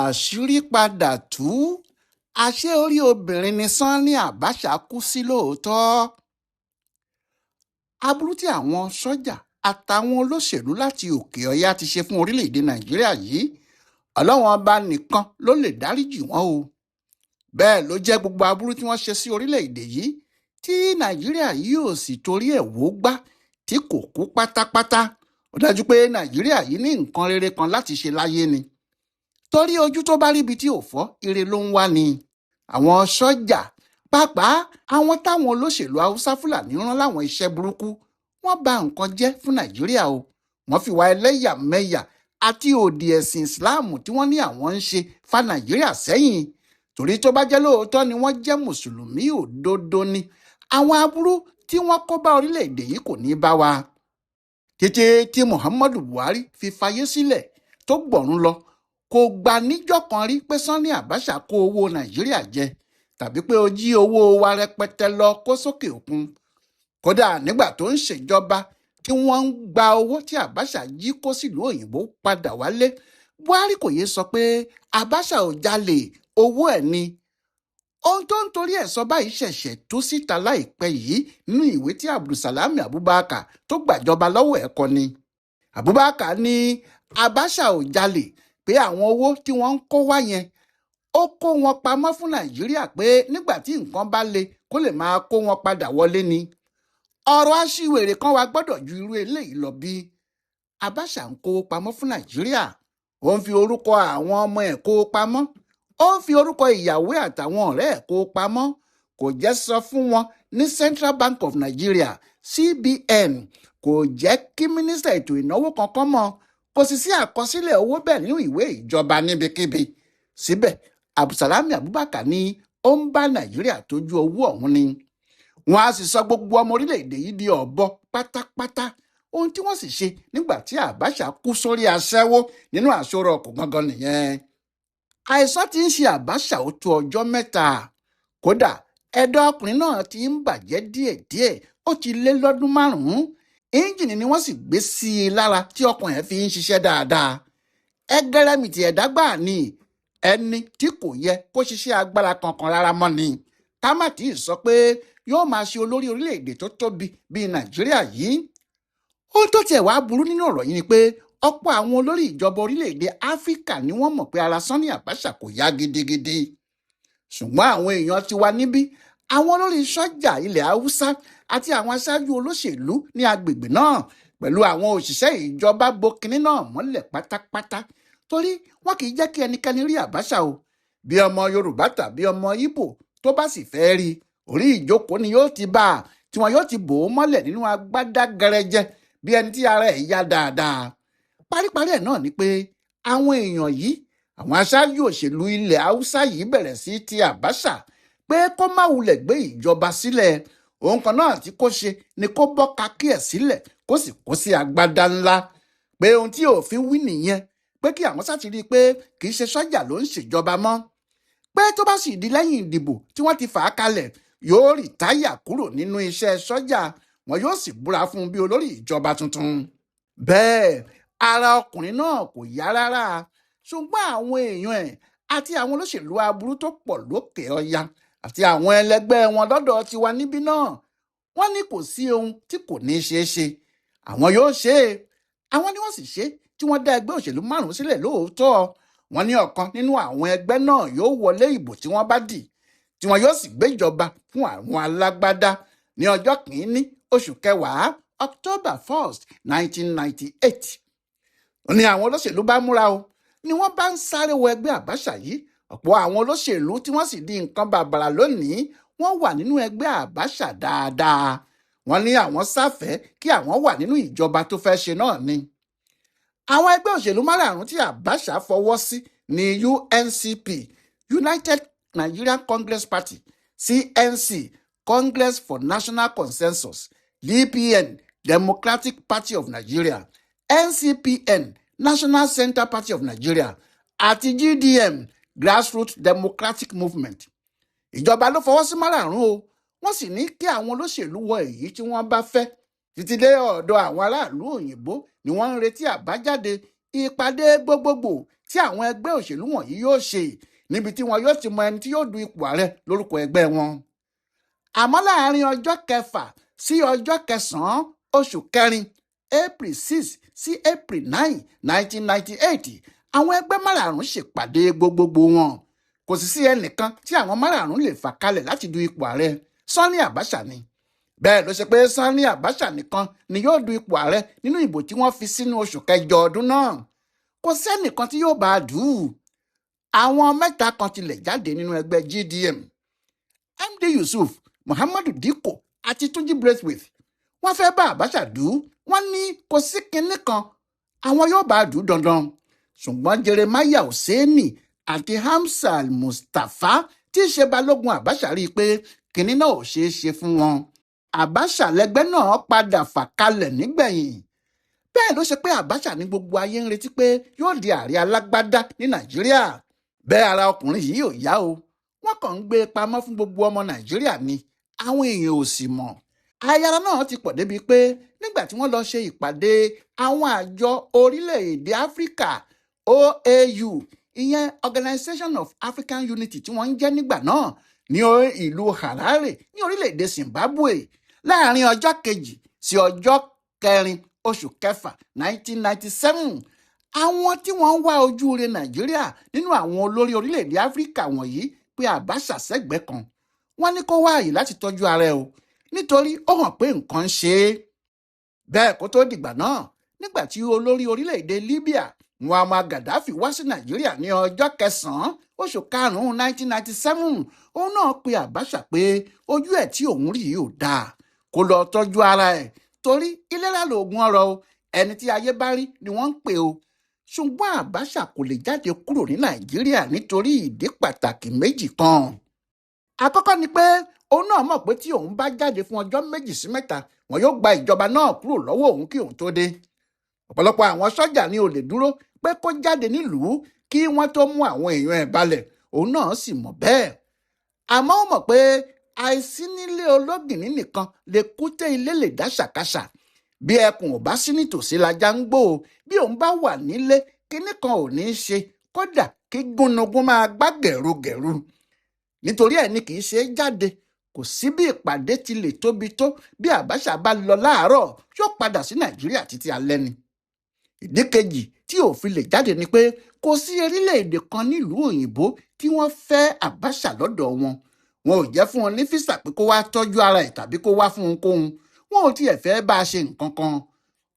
àṣírí padà tú àṣé orí obìnrin ni Sanni Abacha kú sí lóòótọ́. aburú tí àwọn sójà àtàwọn olóṣèlú láti òkè ọ̀yà ti ṣe fún orílẹ̀-èdè nàìjíríà yìí ọlọ́run ọba nìkan ló lè dáríjì wọ́n o. bẹ́ẹ̀ ló jẹ́ gbogbo aburú tí wọ́n ṣe sí orílẹ̀-èdè yìí tí nàìjíríà yìí ò sì torí ẹ̀ wó gbá tí kò kú pátápátá. ó dájú pé nàìjíríà yìí ní nǹkan rere kan láti ṣe láyé ni, torí ojú tó bá ríbi tí ò fọ́ ire ló ń wá ni. àwọn sójà pàápàá àwọn táwọn olóṣèlú haúsá fúlàní rán láwọn iṣẹ́ burúkú wọ́n bà nǹkan jẹ́ fún nàìjíríà o. wọ́n fi wá ẹlẹ́yàmẹ̀yà àti òdì ẹ̀sìn ìsìláàmù tí wọ́n ní àwọn ń ṣe fa nàìjíríà sẹ́yìn. torí tó bá jẹ́ lóòótọ́ ni wọ́n jẹ́ mùsùlùmí òdodo ni àwọn aburú tí wọ́n kó bá orílẹ̀-èdè yìí kò ní bá wa. títí tí muhammadu buhari fi fayé sílẹ̀ tó gbọ̀run lọ kò gbà níjọ́ kan rí pé Sanni Abacha kó owó nàìjíríà jẹ tàbí pé ó jí owó wa rẹpẹtẹ lọ kó sókè òkun. kódà nígbà tó ń ṣèjọba tí wọ́n ń gba owó tí Abacha jí kó sílùú òyìnbó padà wálé, buhari kò yéé sọ pé Abacha ò jalè, owó ẹ̀ ni. ohun tó ń torí ẹ̀ sọ báyìí ṣẹ̀ṣẹ̀ tú síta láìpẹ́ yìí nínú ìwé tí Abdulsalami Abubakar tó gbàjọba lọ́wọ́ ẹ̀ kọ ni. Abubakar ní Abacha ò jalè, pé àwọn owó tí wọ́n ń kó wá yẹn ó kó wọn pamọ́ fún nàìjíríà pé nígbà tí nǹkan bá le kó lè máa kó wọn padà wọlé ni. ọ̀rọ̀ aṣiwèrè kan wa gbọ́dọ̀ ju irú eléyìí lọ bí. Abacha ń kówó pamọ́ fún nàìjíríà, ó ń fi orúkọ àwọn ọmọ ẹ̀ kó pamọ́, ó ń fi orúkọ ìyàwó àtàwọn ọ̀rẹ́ ẹ̀ kó pamọ́, kò jẹ́ sọ fún wọn ní Central Bank of Nigeria CBN, kò jẹ́ kí mínísítà ètò ìnáwó kankan mọ̀, kò sì sí àkọsílẹ̀ owó bẹ́ẹ̀ nínú ìwé ìjọba níbikíbi. síbẹ̀ Abdulsalami Abubakar ní ó ń bá nàìjíríà tójú owó ọ̀hún ni. wọ́n á sì sọ gbogbo ọmọ orílẹ̀-èdè yìí di ọ̀bọ pátápátá. ohun tí wọ́n sì ṣe nígbà tí Abacha kú sórí aṣẹ́wó nínú àṣọrọ̀ ọkọ̀ gangan nìyẹn. àìsàn tí ń ṣe Abacha ó tó ọjọ́ mẹ́ta. kódà ẹ̀dọ̀ ọkùnrin náà ti ń bàjẹ́ díẹ̀díẹ̀, ó ti lé lọ́dún 5. ẹ́ńjìnì ni wọ́n sì gbé sí i lára tí ọkàn ẹ̀ fi ń ṣiṣẹ́ dáadáa. ẹgẹrẹmìtì ẹ̀dá gbà ni, ẹni tí kò yẹ kó ṣiṣẹ́ agbára kankan rárá mọ́ ni. támátì sọ pé yóò máa ṣe olórí orílẹ̀-èdè tó tóbi bíi nàìjíríà yìí. ohun tó tiẹ̀ wá burú nínú ọ̀rọ̀ yìí ni pé ọ̀pọ̀ àwọn olórí ìjọba orílẹ̀-èdè áfíríkà ni wọ́n mọ̀ pé ara Sanni Abacha kò yá gidigidi. ṣùgbọ́n àwọn èèyàn ti wà níbí, àwọn olórí sójà ilẹ̀ haúsá àti àwọn aṣáájú olóṣèlú ní agbègbè náà pẹ̀lú àwọn òṣìṣẹ́ ìjọba bo kinní náà mọ́lẹ̀ pátápátá, torí wọn kì í jẹ́ kí ẹnikẹ́ni rí Abacha o. bí ọmọ yorùbá tàbí ọmọ Ìgbò tó bá sì fẹ́ rí, orí ìjókòó ni yóò ti bá a, tí wọn yóò ti bò ó mọ́lẹ̀ nínú agbádá gẹrẹjẹ bí ẹni tí ara ẹ̀ yá dáadáa. paríparí ẹ̀ náà ni pé àwọn èèyàn yìí, àwọn aṣáájú òṣèlú ilẹ̀ haúsá yìí bẹ̀rẹ̀ sí ti Abacha pé kó má wulẹ̀ gbé ìjọba sílẹ̀. ohun kan náà tí kò ṣe ni kó bọ́ kakí ẹ̀ sílẹ̀ kó sì kó sí agbádá ńlá, pé ohun tí òfin wí nìyẹn, pé kí àwọn sá ti rí i pé kì í ṣe sójà ló ń ṣèjọba mọ́, pé tó bá sì di lẹ́yìn ìdìbò tí wọ́n ti fà á kalẹ̀ yóò rìtáyà kúrò nínú iṣẹ́ sójà, wọn yóò sì búra fún un bí olórí ìjọba tuntun. bẹ́ẹ̀ ara ọkùnrin náà kò yá rárá, ṣùgbọ́n àwọn èèyàn ẹ̀ àti àwọn olóṣèlú aburú tó pọ̀ lókè ọya àti àwọn ẹlẹgbẹ́ wọn lọ́dọ̀ tiwa níbí náà, wọ́n ní kò sí ohun tí kò ní ṣeé ṣe, àwọn yóò ṣe é. àwọn ni wọ́n sì ṣe tí wọ́n dá ẹgbẹ́ òṣèlú 5 sílẹ̀ lóòótọ́. wọ́n ní ọ̀kan nínú àwọn ẹgbẹ́ náà yóò wọlé ìbò tí wọ́n bá dì, tí wọ́n yóò sì gbéjọba fún àwọn alágbádá ní ọjọ́ 1 oṣù kẹwàá October 1st 1998. ní àwọn olóṣèlú bá múra o, ni wọ́n bá ń sáré wọ ẹgbẹ́ Abacha yìí. ọ̀pọ̀ àwọn olóṣèlú tí wọ́n sì di nǹkan bàbàrà lónìí wọ́n wà nínú ẹgbẹ́ Abacha dáadáa. wọ́n ní àwọn sáfẹ́ kí àwọn wà nínú ìjọba tó fẹ́ ṣe náà ni. àwọn ẹgbẹ́ òṣèlú 5 tí Abacha fọwọ́ sí ní UNCP, United Nigerian Congress Party, CNC, Congress for National Consensus, DPN, Democratic Party of Nigeria, NCPN, National Center Party of Nigeria, àti GDM, Grassroots Democratic Movement. ìjọba ló fọwọ́ sí 5 o. wọ́n sì ní kí àwọn olóṣèlú wọ èyí tí wọ́n bá fẹ́. títí dé ọ̀dọ̀ àwọn aráàlú òyìnbó ni wọ́n ń retí àbájáde ìpàdé gbogbogbò tí àwọn ẹgbẹ́ òṣèlú wọ̀nyí yóò ṣe níbi tí wọn yóò ti mọ ẹni tí yóò du ipò ààrẹ lórúkọ ẹgbẹ́ wọn. àmọ́ láàrin ọjọ́ 6 sí ọjọ́ 9 oṣù kẹrin April 6 sí April 9 1998 àwọn ẹgbẹ́ márààrún ṣèpàdé gbogbogbò wọn. kò sì sí ẹnìkan tí àwọn márààrún lè fà kalẹ̀ láti du ipò ààrẹ. Sani Abacha ni. bẹ́ẹ̀ ló ṣe pé Sani Abacha nìkan ni yóò du ipò ààrẹ nínú ìbò tí wọ́n fi sínú oṣù kẹjọ ọdún náà. kò sẹ́nìkan tí yóò bá a dù ú. àwọn mẹ́ta kan tilẹ̀ jáde nínú ẹgbẹ́ GDM. MD Yusuf, Muhammadu Dikko àti Tunji Braithwaite wọ́n fẹ́ bá Abacha dù ú. wọ́n ní kò sí kinní kan àwọn yóò bá a dù ú dandan. ṣùgbọ́n Jeremiah Hussaini àti Hamza Al-Mustapha tí í ṣe balógun Abacha rí i pé kinní náà ò ṣeé ṣe fún wọn. Abacha lẹgbẹ́ náà padà fà kalẹ̀ nígbẹ̀yìn. bẹ́ẹ̀ ló ṣe pé Abacha ní gbogbo ayé ń retí pé yóò di ààrẹ alágbádá ní Nàìjíríà. bẹ́ẹ̀ ara ọkùnrin yìí ò yá o. wọ́n kàn ń gbé e pamọ́ fún gbogbo ọmọ Nàìjíríà ni àwọn èèyàn ò sì mọ̀. ayára náà ti pọ̀ débi pé nígbà tí wọ́n lọ ṣe ìpàdé àwọn àjọ orílẹ̀-èdè Áfíríkà OAU, ìyẹn Organization of African Unity tí wọ́n ń jẹ́ nígbà náà ní ìlú Harare ní orílẹ̀-èdè Zimbabwe láàrin ọjọ́ 2 sí ọjọ́ 4 oṣù kẹfà 1997. àwọn tí wọ́n ń wá ojú rere Nàìjíríà nínú àwọn olórí orílẹ̀-èdè Áfíríkà wọ̀nyí pé Abacha sẹ́gbẹ̀ẹ́ kan. wọ́n ní kó wá àyè láti tọ́jú ara ẹ̀ o nítorí ó hàn pé nǹkan ń ṣe é. bẹ́ẹ̀ kó tó dìgbà náà nígbà tí olórí orílẹ̀-èdè Libya Muammar Gaddafi wá sí Nàìjíríà ní ọjọ́ 9 oṣù karùn-ún 1997 òun náà pe Abacha pé ojú ẹ̀ tí òun rí yìí ò dáa kó lọ tọ́jú ara ẹ̀ torí ìlera lóògùn ọrọ̀ o ẹni tí ayé bá rí ni wọ́n ń pè o. ṣùgbọ́n Abacha kò lè jáde kúrò ní Nàìjíríà nítorí ìdí pàtàkì méjì kan. àkọ́kọ́ ni pé òun náà mọ̀ pé tí òun bá jáde fún ọjọ́ 2 sí 3 wọn yóò gba ìjọba náà kúrò lọ́wọ́ òun kí òun tó dé. ọ̀pọ̀lọpọ̀ àwọn sọ́jà ni ò lè dúró pé kó jáde nílùú kí wọ́n tó mú àwọn èèyàn ẹ̀ balẹ̀ òun náà sì mọ̀ bẹ́ẹ̀. àmọ́ ó mọ̀ pé àìsí nílé ológìnní nìkan lè kúté ilé lè dá ṣàkàṣà. bí ẹkùn ò bá sí nítòsí lajá ń gbó o bí òun bá wà nílé kinní kan ò ní í ṣe kódà kí gúnugún máa gbá gẹ̀rugẹ̀ru. nítorí ẹ̀ ni kì í ṣe é jáde. kò sí bí ìpàdé ti lè tóbi tó bí Abacha bá lọ láàárọ̀ yóò padà sí Nàìjíríà títí alẹ́ ni. ìdí kejì tí ò fi lè jáde ni pé kò sí orílẹ̀-èdè kan nílùú òyìnbó tí wọ́n fẹ́ Abacha lọ́dọ̀ wọn. wọn ò jẹ́ fún wọn ní físà pé kó wá tọ́jú ara ẹ̀ tàbí kó wá fún ohunkóhun. wọn ò tiẹ̀ fẹ́ bá a ṣe nǹkan kan.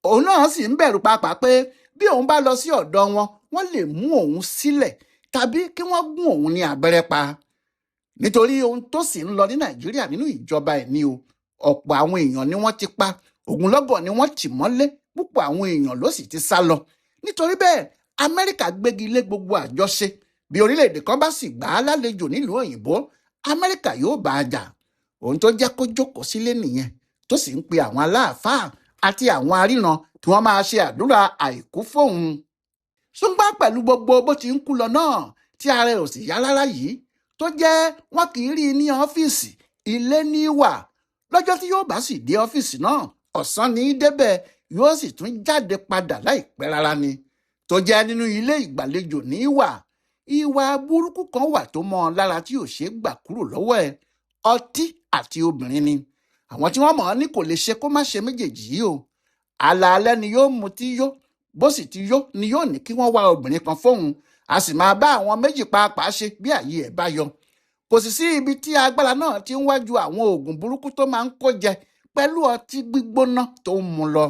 òun náà sì ń bẹ̀rù pàápàá pé bí òun bá lọ sí ọ̀dọ̀ wọn wọ́n lè mú òun sílẹ̀ tàbí kí wọ́n gún òun ní abẹ́rẹ́ pa. nítorí ohun tó sì ń lọ ní Nàìjíríà nínú ìjọba ẹ̀ ni o. ọ̀pọ̀ àwọn èèyàn ni wọ́n ti pa ogunlọ́gọ̀ ni wọ́n tì mọ́lé púpọ̀ àwọn èèyàn ló sì ti sá lọ. nítorí bẹ́ẹ̀ Amẹ́ríkà gbégi lé gbogbo àjọṣe. bí orílẹ̀-èdè kan bá sì gbà á lálejò nílùú òyìnbó Amẹ́ríkà yóò bá a jà. ohun tó jẹ́ kó jókòó sílé nìyẹn tó sì ń pe àwọn aláàfáà àti àwọn aríran tí wọ́n máa ṣe àdúrà àìkú fóun. ṣùgbọ́n pẹ̀lú gbogbo bó ti ń kú lọ náà tí ara ẹ̀ ò sì yá rárá yìí tó jẹ́ wọn kì í rí i ní ọ́fíìsì ilé ní wà. lọ́jọ́ tí yóò bá sì dé ọ́fíìsì náà ọ̀sán ní í débẹ̀ yóò sì tún jáde padà láìpẹ́ rárá ni. tó jẹ́ nínú ilé ìgbàlejò ní wà. ìwà burúkú kan wà tó mọ́ ọ lára tí ò ṣeé gbà kúrò lọ́wọ́ ẹ̀. ọtí àti obìnrin ni. àwọn tí wọ́n mọ̀ ọ́ ní kò lè ṣe kó má ṣe méjèèjì yìí o. alaalẹ́ ni yóò mutí yó bó sì ti yó ni yóò ní kí wọ́n wá obìnrin kan fóun a sì máa bá àwọn méjì pàápàá ṣe bí àyè ẹ̀ bá yọ. kò sì sí ibi tí agbára náà ti ń wájú àwọn oògùn burúkú tó máa ń kó jẹ pẹ̀lú ọtí gbígbóná tó ń mu lọ.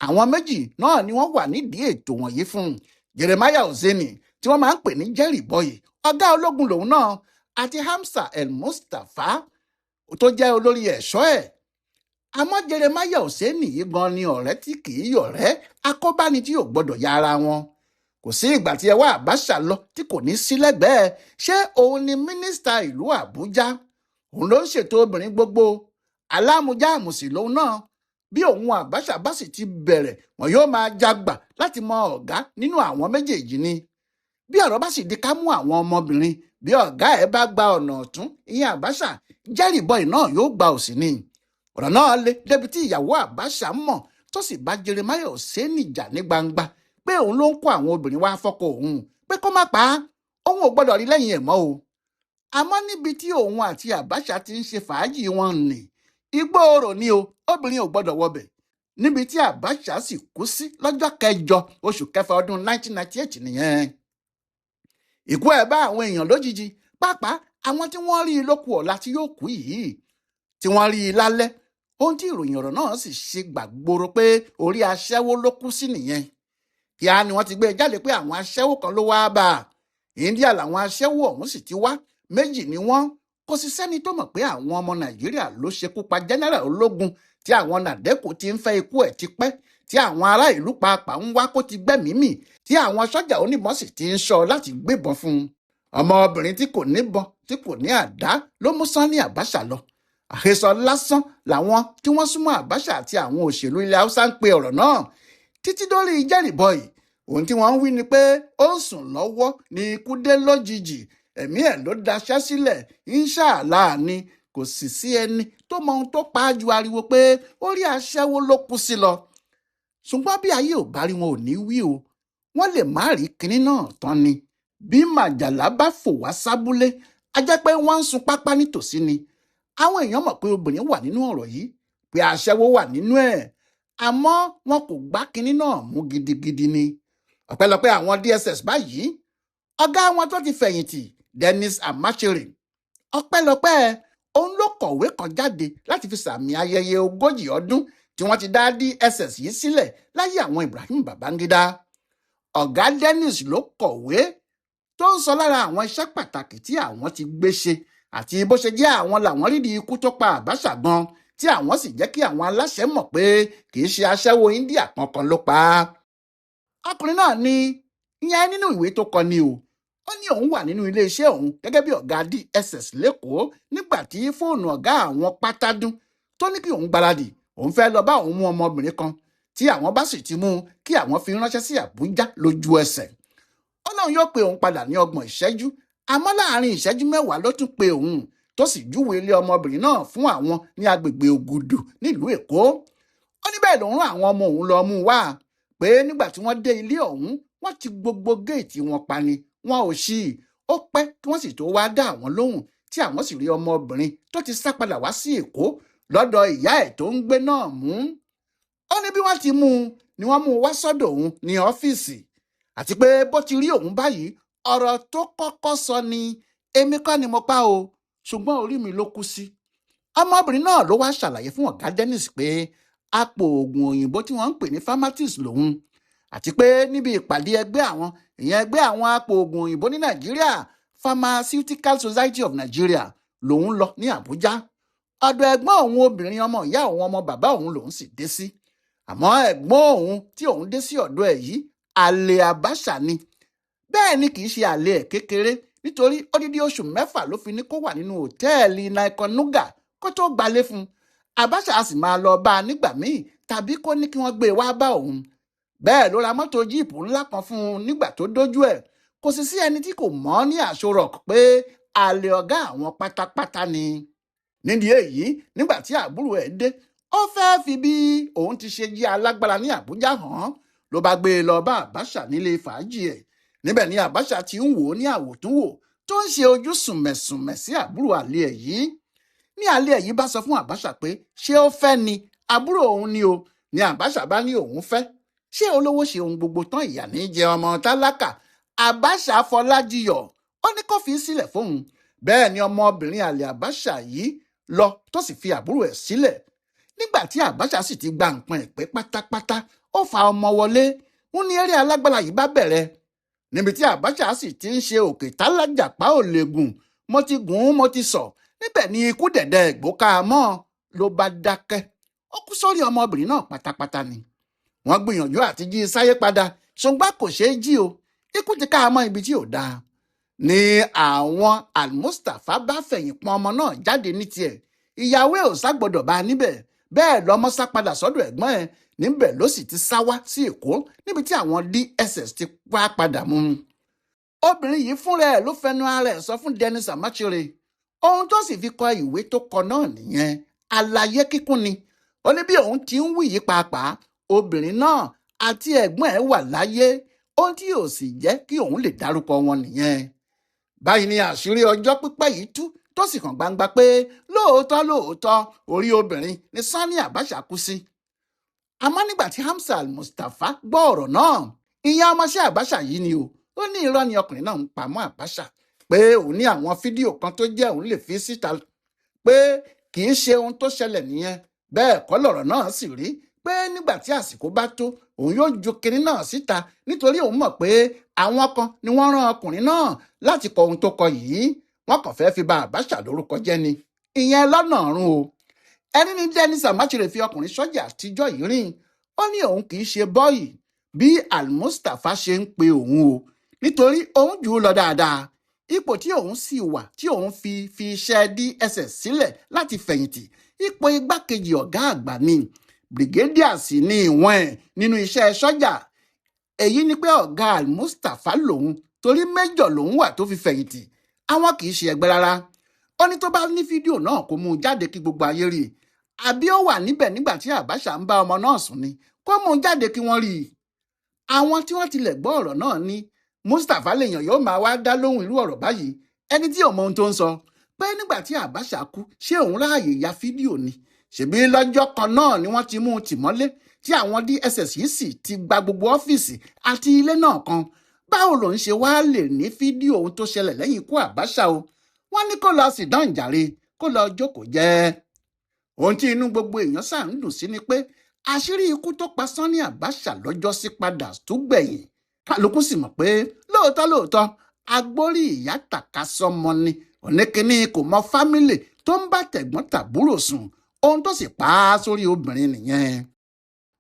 àwọn méjì náà ni wọ́n wà nídìí ètò wọ̀nyí fún Jeremiah Hussaini tí wọ́n máa ń pè ní Jerry Boy ọ̀gá ológun lòun náà àti Hamza El-Mustapha tó jẹ́ olórí ẹ̀ṣọ́ ẹ̀. àmọ́ Jeremiah Hussaini yìí gan ni ọ̀rẹ́ tí kì í yọ̀rẹ́ akóbáni tí ò gbọ́dọ̀ ya ara wọn. kò sí ìgbà tí ẹ wá Abacha lọ tí kò ní sí lẹ́gbẹ̀ẹ́. ṣé òun ni mínísítà ìlú Àbújá? òun ló ń ṣètò obìnrin gbogbo. alámújá àmùsì lòun náà. bí òun Abacha bá sì ti bẹ̀rẹ̀ wọn yóò máa jagbà láti mọ ọ̀gá nínú àwọn méjèèjì ni. bí ọ̀rọ̀ bá sì di ká mú àwọn ọmọbìnrin bí ọ̀gá ẹ̀ bá gba ọ̀nà ọ̀tún ìyẹn Abacha Jerry Boy náà yóò gba òsì ni. ọ̀rọ̀ náà le débi tí ìyàwó Abacha mọ̀ tó sì bá Jeremiah Hussaini jà ní gbangba pé òun ló ń kó àwọn obìnrin wá fọ́kọ òun pé kó má pa á, òun ò gbọ́dọ̀ rí lẹ́yìn ẹ̀ mọ́ o. àmọ́ níbi tí òun àti Abacha ti ń ṣe fàájì wọn nì, igbó orò ni o, obìnrin ò gbọ́dọ̀ wọbẹ̀. níbi tí Abacha sì kú sí lọ́jọ́ 8 oṣù kẹfà ọdún 1998 nìyẹn. ìkú ẹ̀ bá àwọn èèyàn lójijì, pàápàá àwọn tí wọ́n rí i lókù ọ̀la tí yóò kú yìí, tí wọ́n rí i lálẹ́. ohun tí ìròyìn ọ̀rọ̀ náà sì ṣe gbàgbóró pé orí aṣẹ́wó ló kú sí nìyẹn. kíá ni wọ́n ti gbé e jáde pé àwọn aṣẹ́wó kan ló wáá bá a. India làwọn aṣẹ́wó ọ̀hún sì ti wá, méjì ni wọ́n. kò sì sẹ́ni tó mọ̀ pé àwọn ọmọ Nàìjíríà ló ṣekú pa general ológun tí àwọn nàdẹ́kù ti ń fẹ́ ikú ẹ̀ tipẹ́, tí àwọn ará ìlú pàápàá ń wá kó ti gbẹ́mìí mì, tí àwọn sọ́jà oníbọn sì ti ń ṣọ́ láti gbébọn fún un. ọmọbìnrin tí kò níbọn tí kò ní àdá ló mú Sani Abacha lọ. àhesọ lásán làwọn tí wọ́n súnmọ́ Abacha àti àwọn òṣèlú ilẹ̀ Haúsá ń pe ọ̀rọ̀ náà, títí dórí Jerry Boy. ohun tí wọ́n ń wí ni pé ó ń sùn lọ́wọ́ ní ikú dé lójijì, ẹ̀mí ẹ̀ ló daṣẹ́ sílẹ̀, inshallah ni. kò sì sí ẹni tó mọ ohun tó pa á ju ariwo pé orí aṣẹ́wó ló kú sí lọ. ṣùgbọ́n bí ayé ò bá rí wọn ò ní wí o, wọ́n lè má rí kinní náà tán ni. bí màjàlá bá fò wá sábúlé, a jẹ́ pé wọ́n ń sun pápá nítòsí ni. àwọn èèyàn mọ̀ pé obìnrin wà nínú ọ̀rọ̀ yìí, pé aṣẹ́wó wà nínú ẹ̀, àmọ́ wọn kò gbá kinní náà mú gidigidi ni. ọpẹ́lọpẹ́ àwọn DSS báyìí, ọ̀gá wọn tó ti fẹ̀yìntì Dennis Amachiri, ọpẹ́lọpẹ́ òun ló kọ̀wé kan jáde láti fi sàmì ayẹyẹ 40 ọdún tí wọ́n ti dá DSS yìí sílẹ̀ láyé àwọn Ibrahim Babangida. ọ̀gá Dennis ló kọ̀wé tó ń sọ lára àwọn iṣẹ́ pàtàkì tí àwọn ti gbé ṣe àti bó ṣe jẹ́ àwọn làwọn rídìí ikú tó pa Abacha gan, tí àwọn sì jẹ́ kí àwọn aláṣẹ mọ̀ pé kì í ṣe aṣẹ́wó India kankan ló pa á. ọkùnrin náà ní ìyẹn nínú ìwé tó kọ ni o. ó ní òun wà nínú iléeṣẹ́ òun gẹ́gẹ́ bí ọ̀gá DSS lẹ́kọ̀ọ́ nígbà tí fóònù ọ̀gá àwọn pátá dún, tó ní kí òun gbáradì, òun fẹ́ lọ bá òun mú ọmọbìnrin kan tí àwọn bá sì ti mú kí àwọn fi ránṣẹ́ sí Àbújá lójú ẹsẹ̀. ó lóun yóò pe òun padà ní 30 ìṣẹ́jú, àmọ́ láàrin ìṣẹ́jú 10 ló tún pe òun, tó sì júwe ilé ọmọbìnrin náà fún àwọn ní agbègbè Ògùdù nílùú Èkó. ó ní bẹ́ẹ̀ lòun rán àwọn ọmọ òun lọ mú wá, pé nígbà tí wọ́n dé ilé ọ̀hún wọ́n ti gbogbo géètì wọn pa ni, wọn ò ṣí i. ó pẹ́ kí wọ́n sì tó wá dá àwọn lóhùn, tí àwọn sì rí ọmọbìnrin tó ti sá padà wá sí Èkó lọ́dọ̀ ìyá ẹ̀ tó ń gbé náà mú. ó ní bí wọ́n ti mú un ni wọ́n mú un wá sọ́dọ̀ òun ní ọ́fíìsì, àti pé bó ti rí òun báyìí, ọ̀rọ̀ tó kọ́kọ́ sọ ni, èmi kọ́ ni mo pa o, ṣùgbọ́n orí mi ló kú sí. ọmọbìnrin náà ló wá ṣàlàyé fún ọ̀gá Dennis pé apò oògùn òyìnbó tí wọ́n ń pè ní pharmacist lòun, àti pé níbi ìpàdé ẹgbẹ́ àwọn, ìyẹn ẹgbẹ́ àwọn apò oògùn òyìnbó ní Nàìjíríà, Pharmaceutical Society of Nigeria, lòun lọ ní Àbújá. ọ̀dọ̀ ẹ̀gbọ́n òun obìnrin, ọmọ ìyá òun, ọmọ bàbá òun lòun sì dé sí. àmọ́ ẹ̀gbọ́n òun tí òun dé sí ọ̀dọ̀ ẹ̀ yìí, àlè Abacha ni. bẹ́ẹ̀ ni kì í ṣe àlè ẹ̀ kékeré, nítorí odidi oṣù 6 ló fi ní kó wà nínú òtẹ́ẹ̀lì Nicon Nuga kó tó gbalé fún un. Abacha a sì máa lọ bá a nígbà míì, tàbí kó ní kí wọ́n gbé e wá bá òun. bẹ́ẹ̀ ló ra mọ́tò jíìpù ńlá kan fún un nígbà tó dójú ẹ̀. kò sì sí ẹni tí kò mọ̀ ní àṣọrọ̀k pé àlè ọ̀gá àwọn pátápátá ni. nídìí èyí, nígbà tí àbúrò ẹ̀ dé, ó fẹ́ fi bí òun ti ṣe jí alágbára ní Àbújá hàn, ló bá gbé e lọ bá Abacha nílé fàájì ẹ̀. níbẹ̀ ni Abacha ti ń wò ó ní àwòtúnwò, tó ń ṣe ojú sùnmẹ̀sùnmẹ̀ sí àbúrò àlè ẹ̀ yìí. ní àlè ẹ̀ yìí bá sọ fún Abacha pé ṣé ó fẹ́ ni, àbúrò òun ni o. ní Abacha bá ní òun fẹ́. ṣé olówó ṣe ohun gbogbo tán ìyà ní jẹ ọmọ tálákà? Abacha fọlájiyọ̀, ó ní kó fi sílẹ̀ fóun. bẹ́ẹ̀ ni ọmọbìnrin àlè Abacha yìí lọ tó sì fi àbúrò ẹ̀ sílẹ̀. nígbà tí Abacha sì ti gba nǹkan ẹ̀ pé pátápátá, ó fa ọmọ wọlé. ń ní eré alágbára yìí bá bẹ̀rẹ̀. níbi tí Abacha sì ti ń ṣe òkè tálájàpá ò lè gùn, mo ti gùn mo ti sọ, níbẹ̀ ni ikú dẹ̀dẹ̀ ìgbóká mọ́ ló bá dákẹ́. ó kú sórí ọmọbìnrin náà pátápátá ni. wọ́n gbìyànjú àti jí sáyé padà, ṣùgbọ́n kò ṣeé jí o, ikú ti ká a mọ́ ibi tí ò dáa. ní àwọn Al-Mustapha bá fẹ̀yìn pọn ọmọ náà jáde ní tiẹ̀, ìyàwó ẹ̀ ò ságbọ́dọ̀ bá a níbẹ̀. bẹ́ẹ̀ lọ́mọ sá padà sọ́dọ̀ ẹ̀gbọ́n ẹ̀, níbẹ̀ ló sì ti sá wá sí Èkó, níbi tí àwọn DSS ti wá padà mú un. obìnrin yìí fúnra ẹ̀ ló fẹnu ara ẹ̀ sọ fún Dennis Amachiri. ohun tó sì fi kọ ìwé tó kọ náà nìyẹn, àlàyé kíkún ni. ó ní bí òun ti ń wí yí pàápàá, obìnrin náà àti ẹ̀gbọ́n ẹ̀ wà láyé, ohun tí ò sì jẹ́ kí òun lè dárúkọ wọn nìyẹn. Báyìí ni àṣírí ọjọ́ pípẹ́ yìí tú tó sì hàn gbangba pé lóòótọ́ orí obìnrin ni Sani Abacha kú sí. Àmọ́ nígbà tí Hamza Al-Mustapha gbọ́ ọ̀rọ̀ náà, ìyá ọmọọṣẹ́ Abacha yìí ni ó ní irọ́ ni ọkùnrin náà ń pa mọ́ Abacha, pé òun ní àwọn fídíò kan tó jẹ́ òun lè fi síta, pé kì í ṣe ohun tó ṣẹlẹ̀ nìyẹn. Bẹ́ẹ̀ kọ́ lọ̀rọ̀ náà sì rí, pé nígbà tí àsìkò bá tó òun yóò ju kinní náà síta, nítorí òun mọ̀ pé àwọn kan ni wọ́n rán ọkùnrin náà láti kọ ohun tó kọ yìí. Wọ́n kàn fẹ́ fi ba Abacha lórúkọ jẹ́ ni, ìyẹn lọ́nà ọ̀run o. Ẹni ní Dennis Amachire fi ọkùnrin sọ́jà àtijọ́ yìí rìn, ó ní òun kì í ṣe bọ́ọ̀yì bí Al-Mustapha ṣe ń pe òun o, nítorí òun jù ú lọ dáadáa. Ipò tí òun sì wà tí òun fi iṣẹ́ DSS sílẹ̀ láti fẹ̀yìntì, ipò igbákejì ọ̀gá àgbà ni, brigadier sì ni ìwọ̀n ẹ̀ nínú iṣẹ́ sọ́jà. Èyí ni pé ọ̀gá Al-Mustapha lòun, torí méjọ̀ lòun wà tó fi fẹ̀yìntì. Àwọn kì í ṣe ẹgbẹ́ rárá. Ó ní tó bá ní fídíò náà kó mú un jáde kí gbogbo ayé rí i, àbí ó wà níbẹ̀ nígbà tí Abacha ń bá ọmọ náà sùn ni, kó mú un jáde kí wọ́n rí i. Àwọn tí wọ́n tilẹ̀ gbọ́ ọ̀rọ̀ náà ní Mustapha lèèyàn yóò máa wá dá lóhùn irú ọ̀rọ̀ báyìí, ẹni tí ò mọ ohun tó ń sọ, pé nígbà tí Abacha kú ṣé òun ráàyè ya fídíò ni, ṣèbí lọ́jọ́ kan náà ni wọ́n ti mú un tì mọ́lé tí àwọn DSS yìí sì ti gba gbogbo ọ́fíìsì àti ilé náà kan. Báwo lòun ṣe wá lè ní fídíò ohun tó ṣẹlẹ̀ lẹ́yìn ikú Abacha o? Wọ́n ní kó lọ sí dánjàre, kó lọ jókòó jẹ́. Ohun tí inú gbogbo èèyàn sáà ń dùn sí ni pé àṣírí ikú tó pa Sani Abacha lọ́jọ́ sí padà tó gbẹ̀yìn. Kálukú sì mọ̀ pé lóòótọ́ agbórí ìyá tàka sọmọ ni, oníkíní kò mọ fámílì tó ń bá tẹ̀gbọ́n tàbúrò sùn, ohun tó sì pa á sórí obìnrin nìyẹn.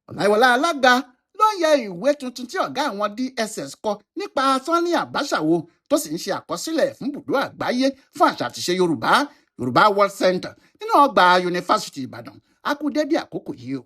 Ọláyíwọlá Alága ló ń yẹ ìwé tuntun tí ọ̀gá àwọn DSS kọ nípa Sani Abacha wo, tó sì ń ṣe àkọsílẹ̀ fún ibùdó àgbáyé fún àṣà àtìṣe Yorùbá World Center nínú ọgbà Yunifásitì Ìbàdàn. A kú dédé àkókò yìí o.